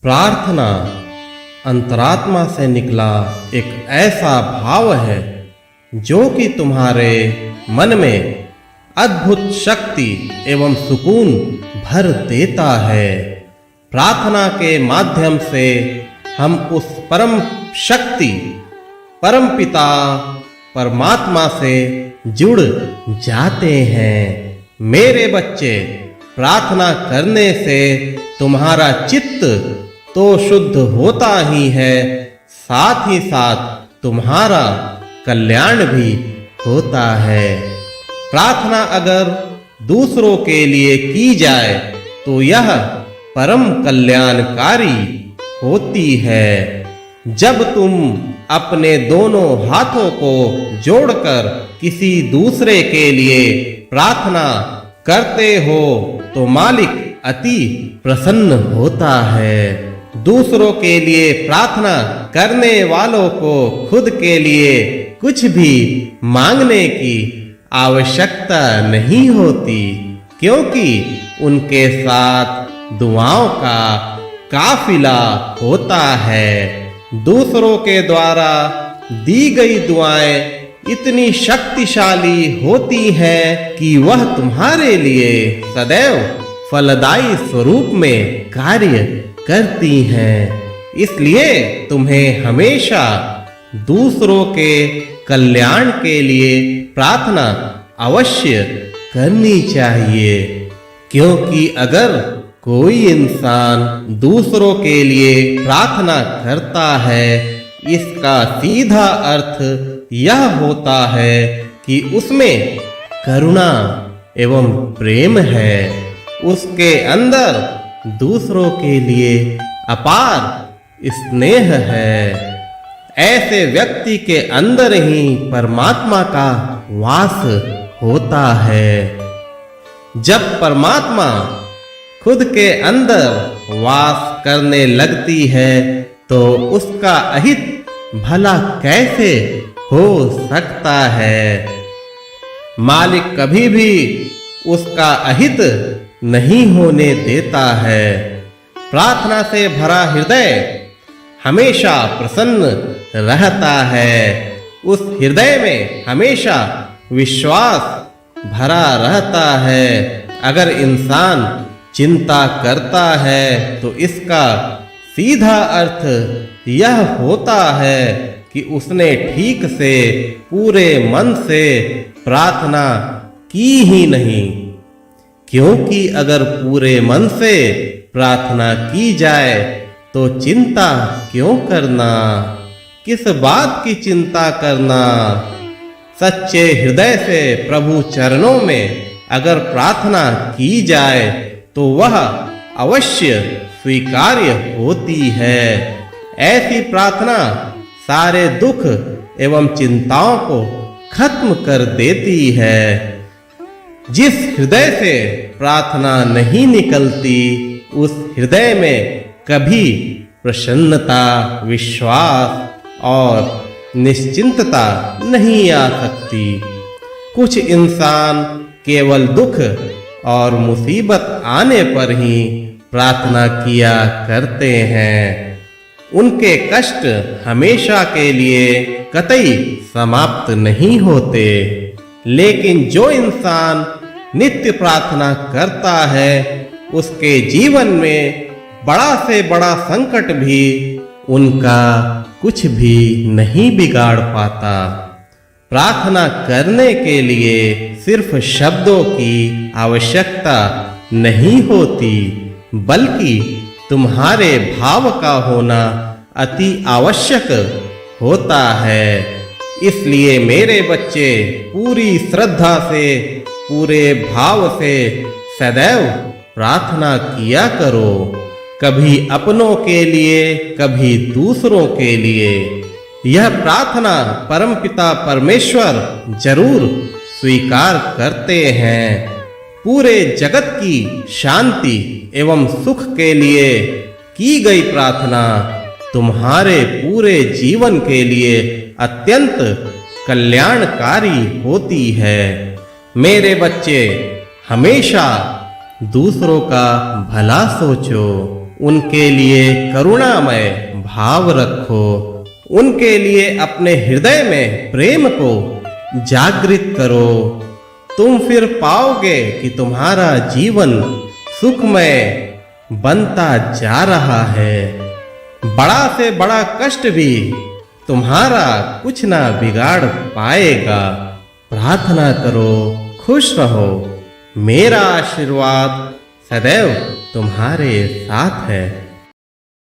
प्रार्थना अंतरात्मा से निकला एक ऐसा भाव है जो कि तुम्हारे मन में अद्भुत शक्ति एवं सुकून भर देता है। प्रार्थना के माध्यम से हम उस परम शक्ति परम पिता परमात्मा से जुड़ जाते हैं। मेरे बच्चे, प्रार्थना करने से तुम्हारा चित्त तो शुद्ध होता ही है, साथ ही साथ तुम्हारा कल्याण भी होता है। प्रार्थना अगर दूसरों के लिए की जाए तो यह परम कल्याणकारी होती है। जब तुम अपने दोनों हाथों को जोड़कर किसी दूसरे के लिए प्रार्थना करते हो तो मालिक अति प्रसन्न होता है। दूसरों के लिए प्रार्थना करने वालों को खुद के लिए कुछ भी मांगने की आवश्यकता नहीं होती, क्योंकि उनके साथ दुआओं का काफिला होता है। दूसरों के द्वारा दी गई दुआएं इतनी शक्तिशाली होती हैं कि वह तुम्हारे लिए सदैव फलदायी स्वरूप में कार्य करती हैं। इसलिए तुम्हें हमेशा दूसरों के कल्याण के लिए प्रार्थना अवश्य करनी चाहिए, क्योंकि अगर कोई इंसान दूसरों के लिए प्रार्थना करता है, इसका सीधा अर्थ यह होता है कि उसमें करुणा एवं प्रेम है। उसके अंदर दूसरों के लिए अपार स्नेह है। ऐसे व्यक्ति के अंदर ही परमात्मा का वास होता है। जब परमात्मा खुद के अंदर वास करने लगती है तो उसका अहित भला कैसे हो सकता है। मालिक कभी भी उसका अहित नहीं होने देता है। प्रार्थना से भरा हृदय हमेशा प्रसन्न रहता है। उस हृदय में हमेशा विश्वास भरा रहता है। अगर इंसान चिंता करता है तो इसका सीधा अर्थ यह होता है कि उसने ठीक से पूरे मन से प्रार्थना की ही नहीं, क्योंकि अगर पूरे मन से प्रार्थना की जाए तो चिंता क्यों करना, किस बात की चिंता करना। सच्चे हृदय से प्रभु चरणों में अगर प्रार्थना की जाए तो वह अवश्य स्वीकार्य होती है। ऐसी प्रार्थना सारे दुख एवं चिंताओं को खत्म कर देती है। जिस हृदय से प्रार्थना नहीं निकलती, उस हृदय में कभी प्रसन्नता, विश्वास और निश्चिंतता नहीं आ सकती। कुछ इंसान केवल दुख और मुसीबत आने पर ही प्रार्थना किया करते हैं। उनके कष्ट हमेशा के लिए कतई समाप्त नहीं होते। लेकिन जो इंसान नित्य प्रार्थना करता है, उसके जीवन में बड़ा से बड़ा संकट भी उनका कुछ भी नहीं बिगाड़ पाता। प्रार्थना करने के लिए सिर्फ शब्दों की आवश्यकता नहीं होती, बल्कि तुम्हारे भाव का होना अति आवश्यक होता है। इसलिए मेरे बच्चे, पूरी श्रद्धा से, पूरे भाव से सदैव प्रार्थना किया करो, कभी अपनों के लिए, कभी दूसरों के लिए। यह प्रार्थना परमपिता परमेश्वर जरूर स्वीकार करते हैं। पूरे जगत की शांति एवं सुख के लिए की गई प्रार्थना तुम्हारे पूरे जीवन के लिए अत्यंत कल्याणकारी होती है। मेरे बच्चे, हमेशा दूसरों का भला सोचो। उनके लिए करुणामय भाव रखो, उनके लिए अपने हृदय में प्रेम को जागृत करो। तुम फिर पाओगे कि तुम्हारा जीवन सुखमय बनता जा रहा है। बड़ा से बड़ा कष्ट भी तुम्हारा कुछ ना बिगाड़ पाएगा। प्रार्थना करो, खुश रहो। मेरा आशीर्वाद सदैव तुम्हारे साथ है।